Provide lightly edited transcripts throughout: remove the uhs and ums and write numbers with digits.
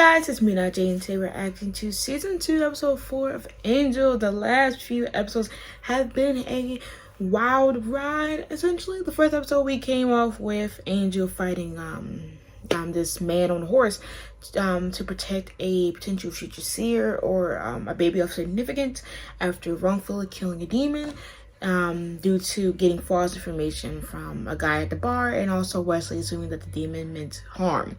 Guys, it's me, not Jane. Today we're acting to season 2, episode 4 of Angel. The last few episodes have been a wild ride. Essentially, the first episode we came off with Angel fighting this man on a horse to protect a potential future seer or a baby of significance after wrongfully killing a demon due to getting false information from a guy at the bar, and also Wesley assuming that the demon meant harm.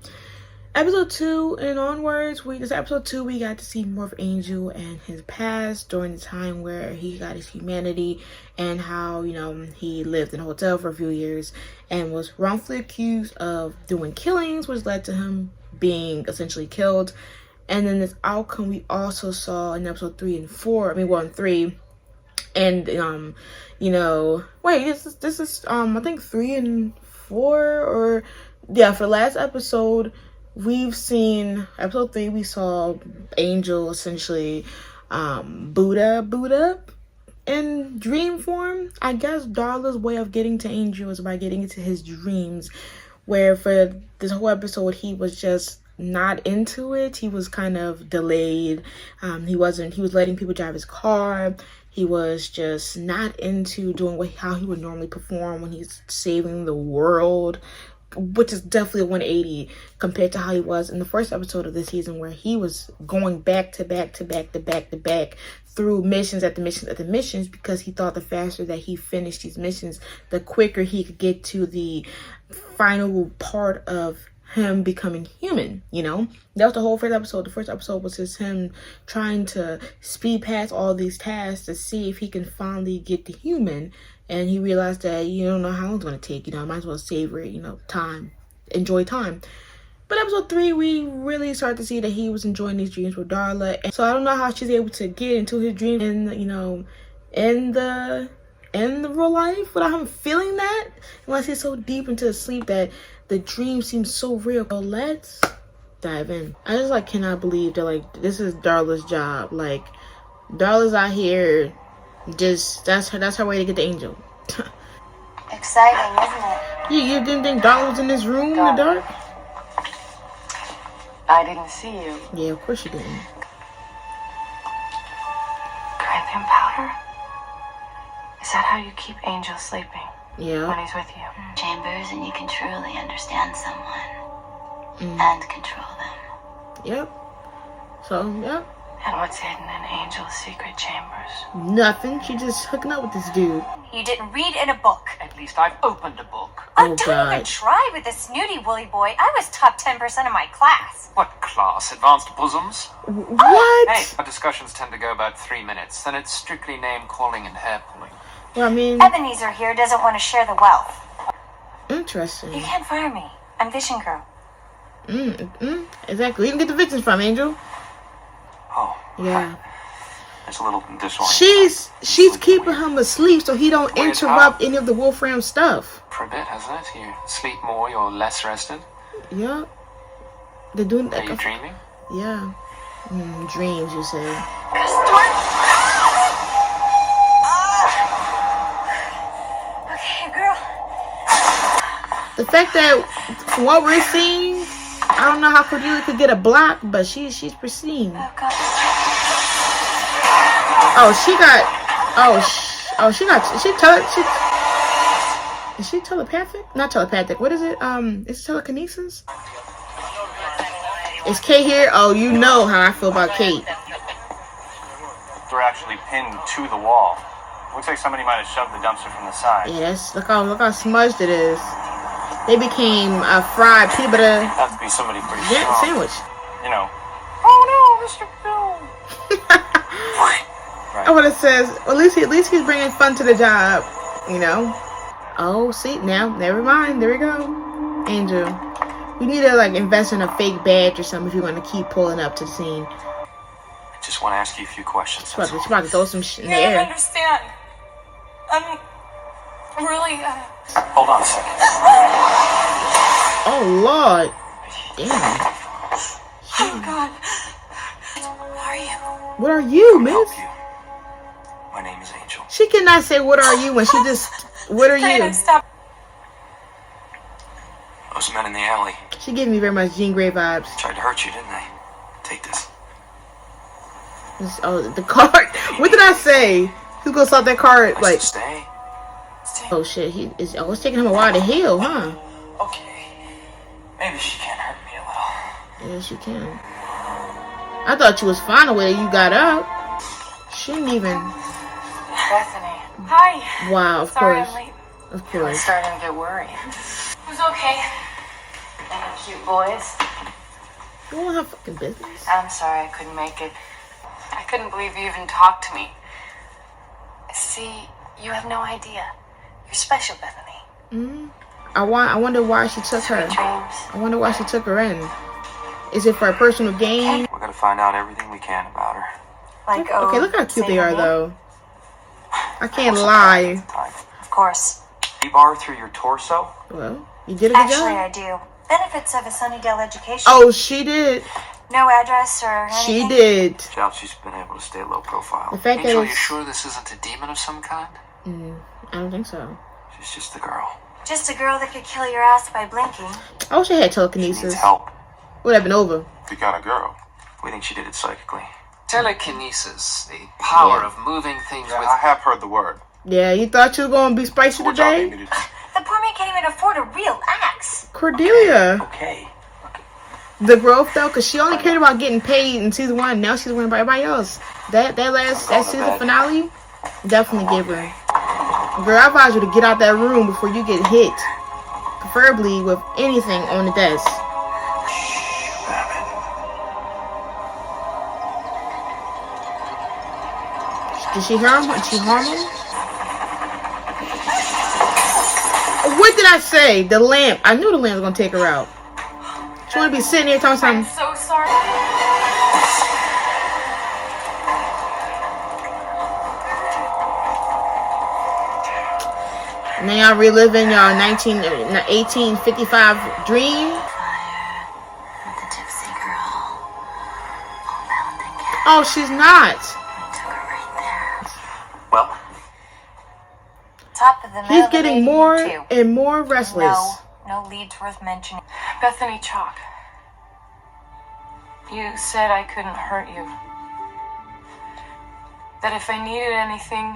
Episode 2 and onwards, we got to see more of Angel and his past during the time where he got his humanity, and how, he lived in a hotel for a few years and was wrongfully accused of doing killings, which led to him being essentially killed. And then this outcome we also saw in episode 3 and 4. In 3. And this is I think 3 and 4, or yeah, for last episode we've seen episode 3, we saw Angel essentially boot up in dream form. I guess Darla's way of getting to Angel is by getting into his dreams, where for this whole episode he was just not into it. He was kind of delayed. He was letting people drive his car. He was just not into doing how he would normally perform when he's saving the world, which is definitely a 180 compared to how he was in the first episode of the season, where he was going back to back through missions after missions, because he thought the faster that he finished these missions, the quicker he could get to the final part of him becoming human. That was the whole first episode. The first episode was just him trying to speed past all these tasks to see if he can finally get to human. And he realized that you don't know how long it's going to take. I might as well savor it, time. Enjoy time. But episode 3, we really start to see that he was enjoying these dreams with Darla. And so I don't know how she's able to get into his dreams in the real life without him feeling that, unless he's so deep into the sleep that the dream seems so real. So let's dive in. I just cannot believe that this is Darla's job. Darla's out here, just that's her way to get the Angel. Exciting, isn't it? You didn't think Darla was in this room in the dark? I didn't see you. Yeah, of course you didn't. Cramping powder? Is that how you keep Angel sleeping? Yeah. When he's with you? Chambers, and you can truly understand someone and control them. Yep. So, yep. And what's hidden in Angel's secret chambers? Nothing. She just hooking up with this dude. You didn't read in a book. At least I've opened a book. Oh, don't God. even try with this snooty woolly boy. I was top 10% of my class. What class? Advanced bosoms? What? Hey, our discussions tend to go about 3 minutes. Then it's strictly name calling and hair pulling. Well, Ebenezer here doesn't want to share the wealth. Interesting. You can't fire me. I'm Vision Girl. Exactly. You can get the victims from, Angel. Oh. Yeah. It's a little disorienting. She's keeping him asleep so he don't interrupt any of the Wolfram stuff. For a bit, hasn't it? You sleep more, you're less rested. Yeah. They're doing that. Are you dreaming? Yeah. Dreams, you say. Okay, girl. The fact that from what we're seeing, I don't know how Cordelia could get a block, but she's pristine. Oh, God. Is she telepathic? Not telepathic. What is it? Is it telekinesis? Is Kate here? Oh, you know how I feel about Kate. We're actually pinned to the wall. Looks like somebody might have shoved the dumpster from the side. Yes, look how smudged it is. They became a fried peanut butter Have to be somebody pretty strong. sandwich. Oh no, Mr. Bill. Right. Oh, what it says. Well, at least he's bringing fun to the job. Oh, see, now, never mind. There we go. Angel. We need to, invest in a fake badge or something if you want to keep pulling up to the scene. I just want to ask you a few questions. She's about to throw some shit in the I don't air. understand. I'm really, Hold on a second. Oh, Lord. Damn. Oh, God. Who are you? What are you, Help miss? you. My name is Angel. She cannot say, what are you, when she just, what are you? Brandon, stop. Those men in the alley She gave me very much Jean Grey vibes. tried to hurt you, didn't they? Take this. Oh, the card. What did I say? Who's gonna stop that card? Let's Like, just stay. oh shit, it's taking him a while to heal, huh? Okay. Maybe she can hurt me a little. Yes, you can. I thought you was fine the way you got up. She didn't even. Bethany. Hi. Wow, of Sorry course. I'm late. Of I'm course. starting to get worried. It was okay. Any cute boys? You won't have fucking business. I'm sorry I couldn't make it. I couldn't believe you even talked to me. See, you have no idea. You're special, Bethany. I wonder why she took her. Sweet dreams. I wonder why she took her in. Is it for a personal gain? We're gonna find out everything we can about her. Like, Okay, look how cute say they her are, name? though. I can't lie. Of course. T-bar through your torso? Well, you did a good Actually, job. I do. Benefits of a Sunnydale education. Oh, she did. No address or anything. She did. Job she's been able to stay low profile. The fact that Angel, you it's... sure this isn't a demon of some kind? I don't think so. She's just a girl. Just a girl that could kill your ass by blinking. I wish I had She needs telekinesis. help. Would have been over. You got a girl. We think she did it psychically. Telekinesis, the power Yeah. of moving things Yeah, with... I have heard the word. Yeah, you thought you were going to be spicy What y'all need today? me to do? The poor man can't even afford a real axe. Cordelia. Okay. The growth, though, because she only cared about getting paid in season 1. Now she's worrying about everybody else. That season finale definitely gave her. Girl, I advise you to get out that room before you get hit. Preferably with anything on the desk. Did she harm him? Did she harm him? What did I say? The lamp. I knew the lamp was going to take her out. She want to be sitting here talking I'm something. so sorry. Now y'all reliving y'all 1855 dream. Fire with the gypsy girl. All bound and gagged. Oh, she's not. We took her right there. Well, Top of the middle He's of the getting day, more you two. and more restless. No leads worth mentioning. Bethany Chalk. You said I couldn't hurt you. That if I needed anything,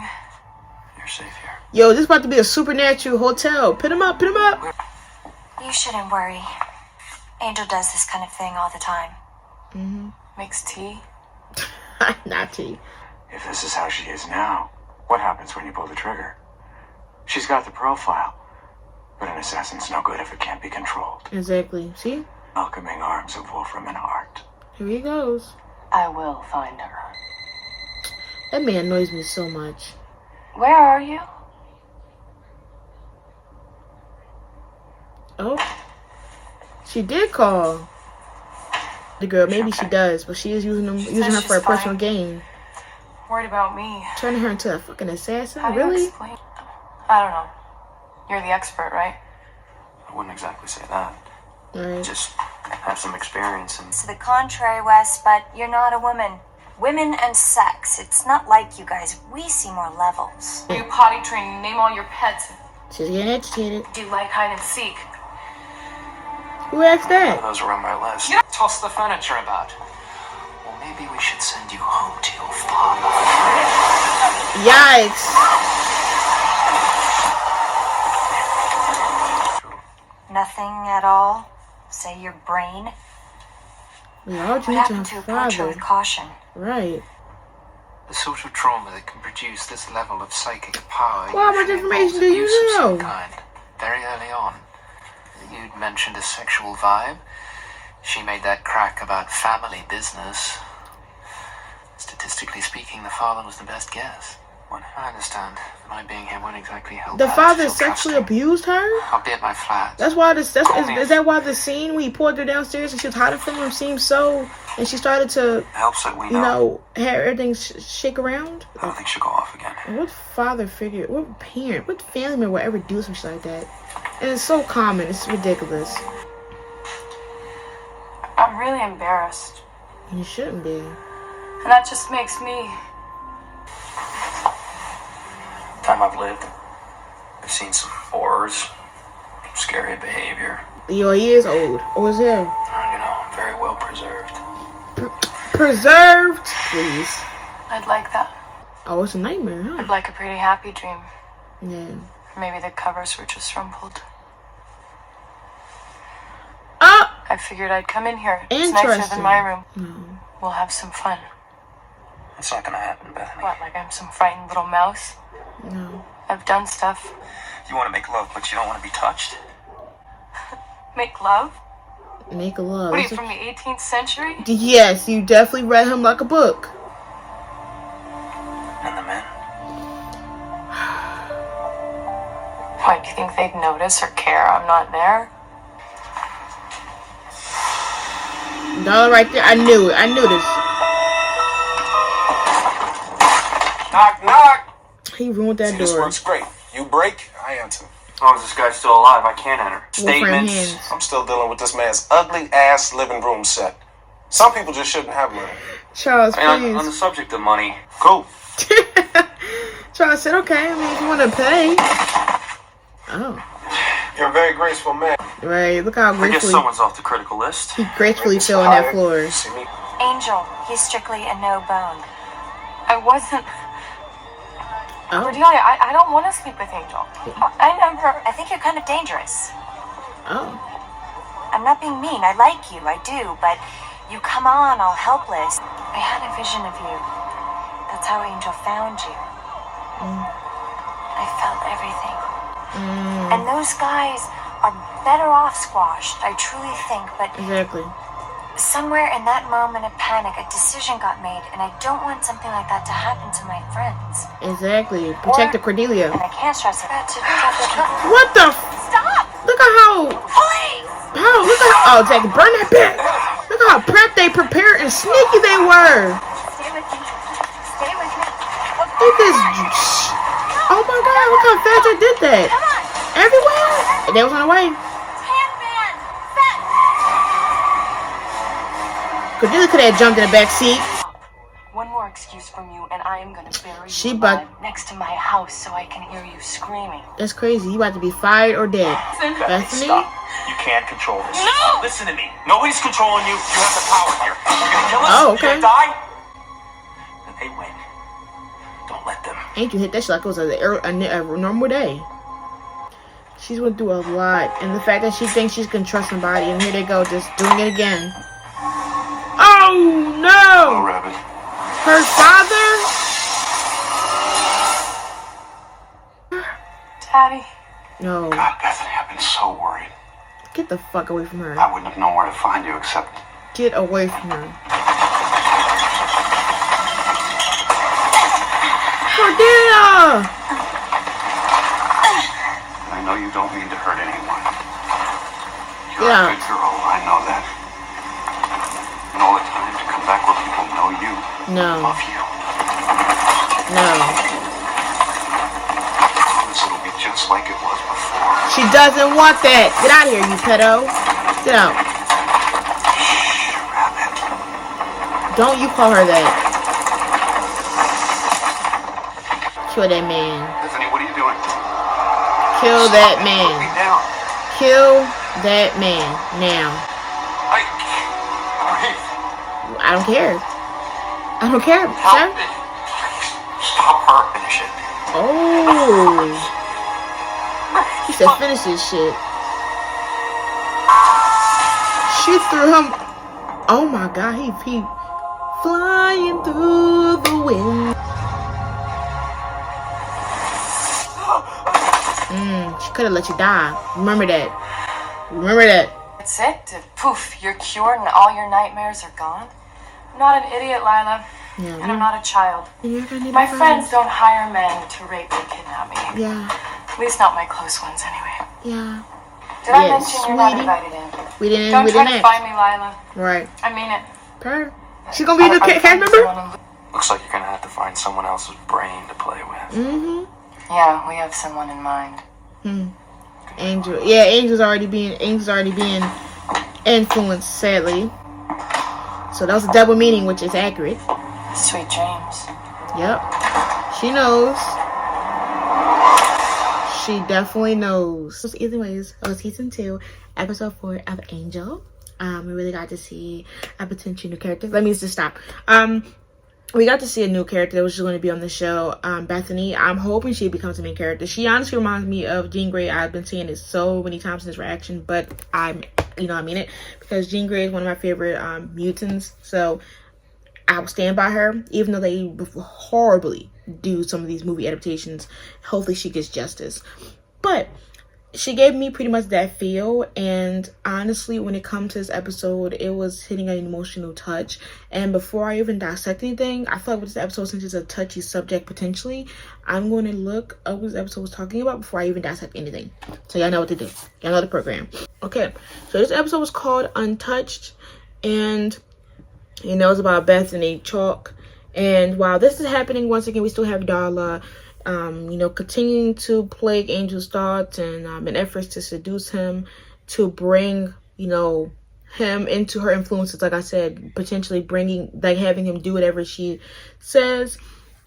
you're safe here. Yo, this is about to be a supernatural hotel. Put him up, put him up. You shouldn't worry. Angel does this kind of thing all the time. makes tea. Not tea. If this is how she is now, what happens when you pull the trigger? She's got the profile, but an assassin's no good if it can't be controlled. Exactly. See? Welcoming arms of Wolfram and Hart. Here he goes. I will find her. That man annoys me so much. Where are you? Oh. She did call the girl. Maybe she does, but she is using her for a she's personal fine. gain. Worried about me. Turning her into a fucking assassin? How do you Really? explain? I don't know. You're the expert, right? I wouldn't exactly say that. Right. Just have some experience and... To the contrary, Wes, but you're not a woman. Women and sex, it's not like you guys. We see more levels. You potty training, name all your pets. She's getting agitated. Do you like hide and seek? Who asked that? Those are on my list. Toss the furniture about. Well, maybe we should send you home to your father. Yikes. Nothing at all? Say your brain? We all What dream to happened to her approach her father. with caution? Right. The sort of trauma that can produce this level of psychic power. Well, how much usually information involves do you abuse of some know? kind, very early on. You'd mentioned a sexual vibe. She made that crack about family business. Statistically speaking, the father was the best guess. Well, I understand. My being here won't exactly help. The her to father feel sexually trusting. abused her? I'll be at my flat. That's why is that why the scene when he pulled her downstairs and she was hiding from him seemed so, and she started to, Helps that we you know, have everything shake around? I don't think she'll go off again. What father figure, what parent, what family member would ever do some shit like that? And it's so common, it's ridiculous. I'm really embarrassed. You shouldn't be. And that just makes me... Time I've lived, I've seen some horrors, scary behavior. Yo, he is old. Or is him? You know, I'm very well preserved. preserved, please. I'd like that. Oh, it's a nightmare, huh? I'd like a pretty happy dream. Yeah. Maybe the covers were just rumpled. I figured I'd come in here. It's nicer Interesting. than my room. No. We'll have some fun. It's not gonna happen, Bethany. What, like I'm some frightened little mouse? No. I've done stuff. You want to make love, but you don't want to be touched. Make love? Make a love. What are you, from the 18th century? Yes, you definitely read him like a book. And the men? Why, do you think they'd notice or care I'm not there? No, right there. I knew it. I knew this. Knock, knock. He ruined that This door. works great. You break, I enter. As long as this guy's still alive, I can't enter. Wolfram Statements. hands. I'm still dealing with this man's ugly ass living room set. Some people just shouldn't have money. Charles, And please. on the subject of money, cool. Charles said, okay, I mean, if you want to pay. Oh. You're a very graceful man. Right, look how I guess gracefully someone's off the critical list. he gracefully fell on that floor. See me? Angel, he's strictly a no bone. I wasn't. Oh. Cordelia, I don't want to sleep with Angel. I think you're kind of dangerous. Oh. I'm not being mean. I like you. I do. But you come on all helpless. I had a vision of you. That's how Angel found you. I felt everything. And those guys are better off squashed, I truly think. But Exactly. somewhere in that moment of panic, a decision got made. And I don't want something like that to happen to my friends. Exactly. Protect the Cordelia. And I can't stress it. To protect the people. What the? Stop! Look at how. Please! Look at how. Oh, Jackie, burn that back. Look at how prepared and sneaky they were. Stay with me. Stay with me. Look at this. Oh my God! Look how fast they did that. Come on. Everywhere. They was on the way. Handband. Set. Cordelia could have jumped in the back seat. One more excuse from you, and I am going to bury She you but- alive next to my house so I can hear you screaming. That's crazy. You about to be fired or dead. Bethany? Stop. You can't control this. No! Listen to me. Nobody's controlling you. You have the power here. You're gonna kill us? Oh, You're okay. gonna die? Then they win. Don't let them. Ain't you hit that shit like it was a normal day. She's went through a lot. And the fact that she thinks she can trust somebody, and here they go, just doing it again. Oh, no! Rabbit. Her father? Daddy. No. God, Bethany, I've been so worried. Get the fuck away from her. I wouldn't have known where to find you except... Get away from her. Cordelia! I know you don't mean to hurt anyone. You're Yeah. a good girl, I know that. And all the time to come back where people know you, No. love you. No. I promise it'll be just like it was before. She doesn't want that. Get out of here, you pedo. Get out. Shh, Rabbit. Don't you call her that. Kill that man. Bethany, what are you doing? Kill that Put me man. down. Kill that man. Now. I can't breathe. I don't care. I don't care, Help sir. me. Stop her. Finish it. Oh. He said finish this shit. She threw him. Oh my God, he flying through the wind. She could have let you die. Remember that. Remember that. That's it? Poof, you're cured and all your nightmares are gone? I'm not an idiot, Lila. Yeah. And I'm not a child. You're gonna need My a friends don't hire men to rape and kidnap me. Yeah. At least not my close ones, anyway. Yeah. Did I Yeah, mention you're not sweetie. invited in? We didn't. Don't we try didn't to ask. find me, Lila. Right. I mean it. Her. She's gonna be the cast member. Looks like you're gonna have to find someone else's brain to play with. Mm-hmm. Yeah, we have someone in mind. Angel. Yeah, Angel's already being influenced, sadly. So that was a double meaning, which is accurate. Sweet dreams. Yep. She knows. She definitely knows. So anyways, it was season 2, episode 4 of Angel. We really got to see a potential new character. Let me just stop. We got to see a new character that was just going to be on the show, Bethany. I'm hoping she becomes a main character. She honestly reminds me of Jean Grey. I've been saying it so many times in this reaction, but I mean it, because Jean Grey is one of my favorite mutants. So I will stand by her, even though they horribly do some of these movie adaptations. Hopefully she gets justice. But she gave me pretty much that feel, and honestly, when it comes to this episode, it was hitting an emotional touch. And before I even dissect anything, I feel like with this episode, since it's a touchy subject potentially, I'm going to look up what this episode was talking about before I even dissect anything. So y'all know what to do. Y'all know the program. Okay, so this episode was called Untouched, and it's about Bethany Chalk. And while this is happening, once again, we still have Darla continuing to plague Angel's thoughts and in efforts to seduce him, to bring, him into her influences. Like I said, potentially having him do whatever she says.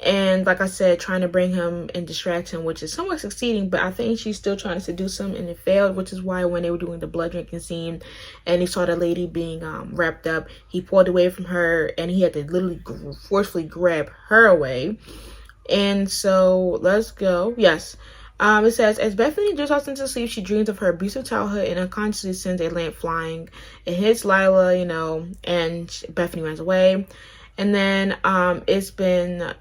And like I said, trying to bring him and distract him, which is somewhat succeeding, but I think she's still trying to seduce him, and it failed, which is why when they were doing the blood drinking scene and he saw the lady being wrapped up, he pulled away from her and he had to literally forcefully grab her away. And so let's go. Yes. It says, as Bethany drifts off into sleep, she dreams of her abusive childhood and unconsciously sends a lamp flying. It hits Lila, and Bethany runs away. And then it's been,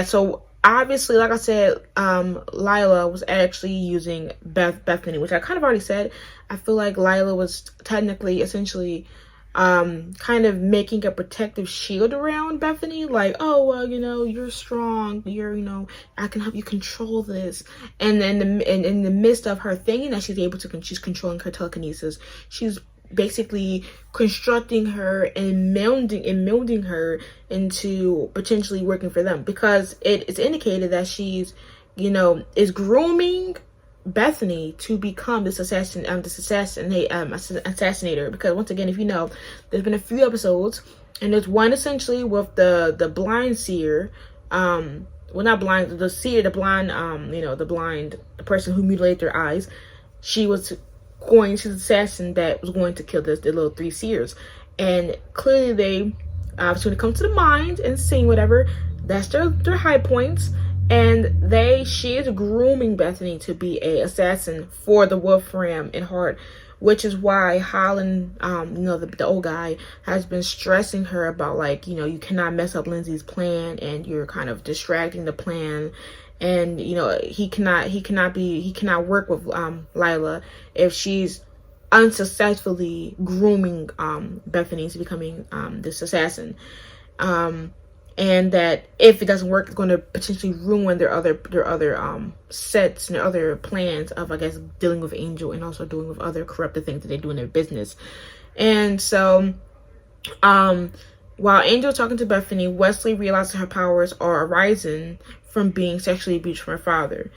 so obviously, like I said, Lila was actually using Bethany, which I kind of already said. I feel like Lila was technically, essentially, kind of making a protective shield around Bethany, like, oh, well, you're strong, I can help you control this. And then in the midst of her thinking that she's controlling her telekinesis, she's basically constructing her and molding her into potentially working for them, because it's indicated that she's is grooming Bethany to become this assassinator. Because once again, if there's been a few episodes, and there's one essentially with the blind seer, not blind, the seer, the blind, the person who mutilated their eyes. She's the assassin that was going to kill the little 3 seers, and clearly they, so when it comes to the mind and seeing whatever, that's their high points. And she is grooming Bethany to be a assassin for the Wolfram in Heart, which is why Holland, the old guy, has been stressing her about, like, you cannot mess up Lindsay's plan, and you're kind of distracting the plan. And, he cannot work with Lila if she's unsuccessfully grooming Bethany into becoming this assassin. And that if it doesn't work, it's going to potentially ruin their other sets and their other plans of, I guess, dealing with Angel and also dealing with other corrupted things that they do in their business. And so, while Angel talking to Bethany, Wesley realizes her powers are arising from being sexually abused from her father.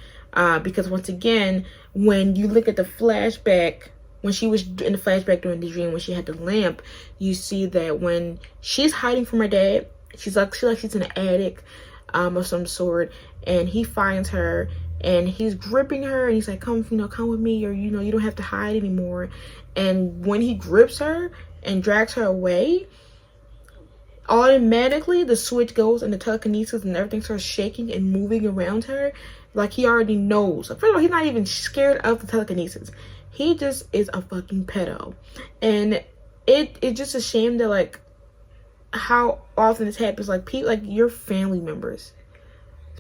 Because once again, when you look at the flashback, when she was in the flashback during the dream, when she had the lamp, you see that when she's hiding from her dad, she's in an attic of some sort, and he finds her and he's gripping her and he's like, come with me, or you don't have to hide anymore. And when he grips her and drags her away, automatically the switch goes and the telekinesis and everything starts shaking and moving around her, like he already knows. First of all, he's not even scared of the telekinesis. He just is a fucking pedo. And it's just a shame that, like, how often this happens, like, people, like, your family members,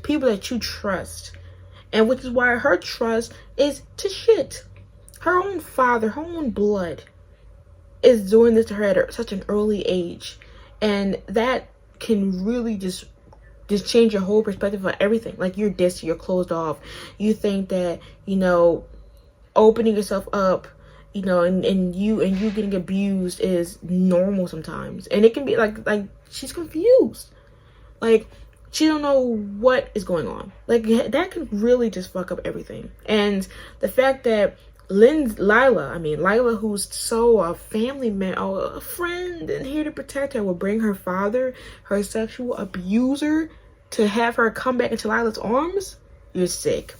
people that you trust, and which is why her trust is to shit. Her own father, her own blood, is doing this to her at such an early age, and that can really just change your whole perspective of everything. Like, you're distant, you're closed off. You think that opening yourself up, and you getting abused is normal sometimes. And it can be like she's confused. Like, she don't know what is going on. Like, that can really just fuck up everything. And the fact that Lila, who's so a family man, a friend and here to protect her, will bring her father, her sexual abuser, to have her come back into Lila's arms, you're sick.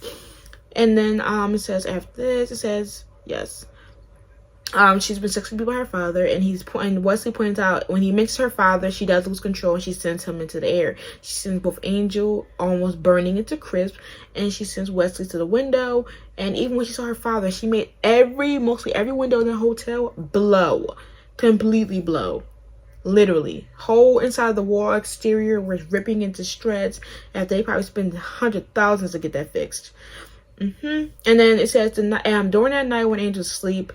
And then it says after this, it says, yes. She's been sexually abused by her father, and Wesley points out when he mentions her father, she does lose control and she sends him into the air. She sends both Angel almost burning into crisp, and she sends Wesley to the window. And even when she saw her father, she made mostly every window in the hotel blow, completely blow. Literally, whole inside the wall exterior was ripping into shreds after they probably spent $100,000s to get that fixed. And then it says during that night when Angel's asleep,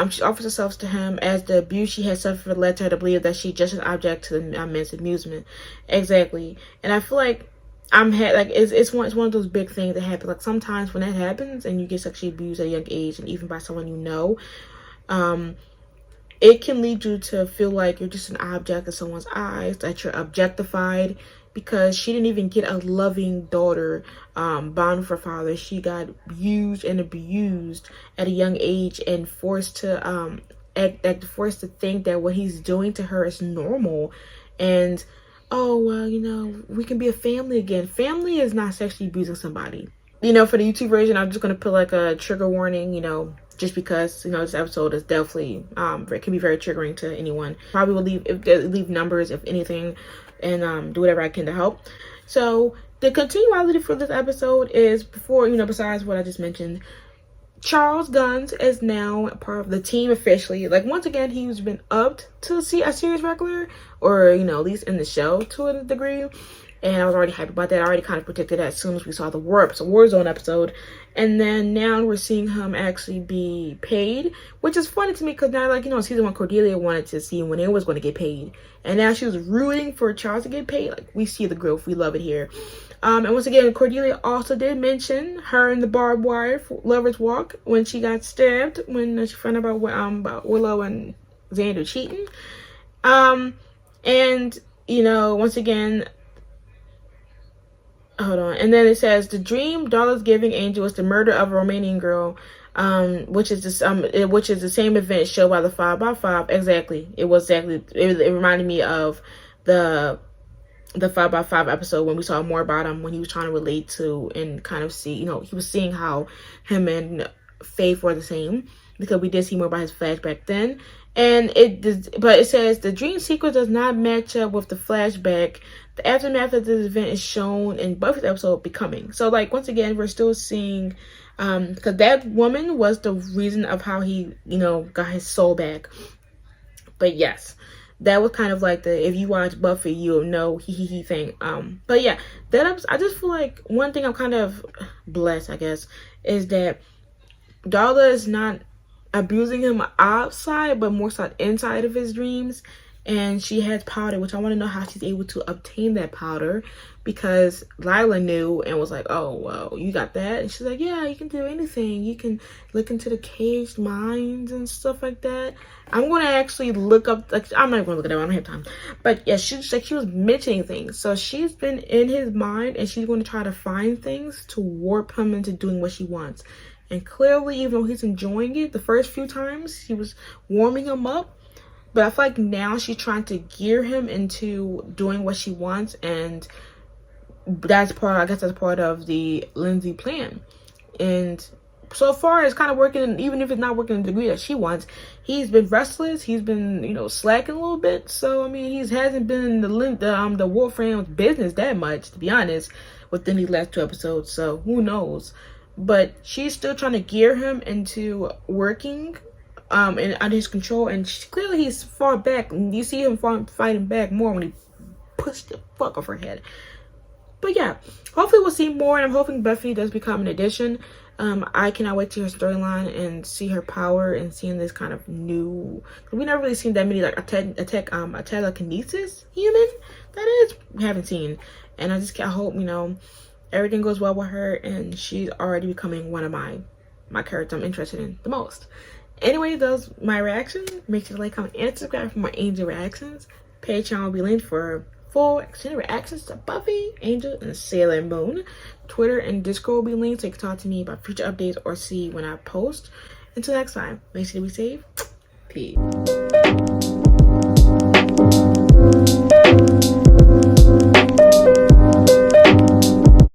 she offers herself to him as the abuse she had suffered led to her to believe that she's just an object to the men's amusement. Exactly. And I feel like it's one of those big things that happen. Like sometimes when that happens and you get sexually abused at a young age, and even by someone you know, it can lead you to feel like you're just an object in someone's eyes, that you're objectified, because she didn't even get a loving daughter bond with her father. She got used and abused at a young age and forced to think that what he's doing to her is normal. And oh well, we can be a family again. Family is not sexually abusing somebody. For the YouTube version, I'm just gonna put like a trigger warning, just because this episode is definitely it can be very triggering to anyone. Probably will leave numbers if anything, and do whatever I can to help. So the continuality for this episode is besides what I just mentioned, Charles Guns is now part of the team officially. Like once again, he's been upped to see a series regular, or at least in the show to a degree. And I was already happy about that. I already kind of predicted that as soon as we saw the Warzone episode. And then now we're seeing him actually be paid, which is funny to me because now, season 1, Cordelia wanted to see when they was going to get paid. And now she was rooting for Charles to get paid. Like, we see the growth. We love it here. And once again, Cordelia also did mention her in the barbed wire Lover's Walk when she got stabbed, when she found out about Willow and Xander cheating. And, once again, hold on. And then it says the dream Darla's giving Angel is the murder of a Romanian girl, which is the same event shown by the 5x5. Exactly. It reminded me of the 5x5 episode when we saw more about him, when he was trying to relate to and kind of see, he was seeing how him and Faith were the same, because we did see more about his flashback then. And it says the dream sequence does not match up with the flashback. The aftermath of this event is shown in Buffy's episode Becoming. So, once again, we're still seeing, because that woman was the reason of how he, got his soul back. But yes, that was kind of like if you watch Buffy, you'll know he thing. But yeah, I just feel like one thing I'm kind of blessed, I guess, is that Darla is not abusing him outside, but more so inside of his dreams. And she has powder, which I want to know how she's able to obtain that powder, because Lila knew and was like, oh, well, you got that? And she's like, yeah, you can do anything. You can look into the caged minds and stuff like that. I'm going to actually look up, I'm not going to look at that. I don't have time. But yeah, she was mentioning things. So she's been in his mind, and she's going to try to find things to warp him into doing what she wants. And clearly, even though he's enjoying it, the first few times she was warming him up. But I feel like now she's trying to gear him into doing what she wants, and that's part of the Lindsay plan. And so far, it's kind of working, even if it's not working in the degree that she wants. He's been restless. He's been, slacking a little bit. So, I mean, he hasn't been in the Wolfram's business that much, to be honest, within these last 2 episodes. So, who knows? But she's still trying to gear him into working and under his control, and clearly he's fought back. You see him fighting back more when he pushed the fuck off her head. But yeah, hopefully we'll see more, and I'm hoping Buffy does become an addition. I cannot wait to hear her storyline and see her power and seeing this kind of new. We never really seen that many a telekinesis human. That is, we haven't seen, and I hope everything goes well with her, and she's already becoming one of my characters I'm interested in the most. Anyway, those my reactions. Make sure to like, comment, and subscribe for more Angel reactions. Patreon will be linked for full extended reactions to Buffy, Angel, and Sailor Moon. Twitter and Discord will be linked so you can talk to me about future updates or see when I post. Until next time, make sure to be safe. Peace.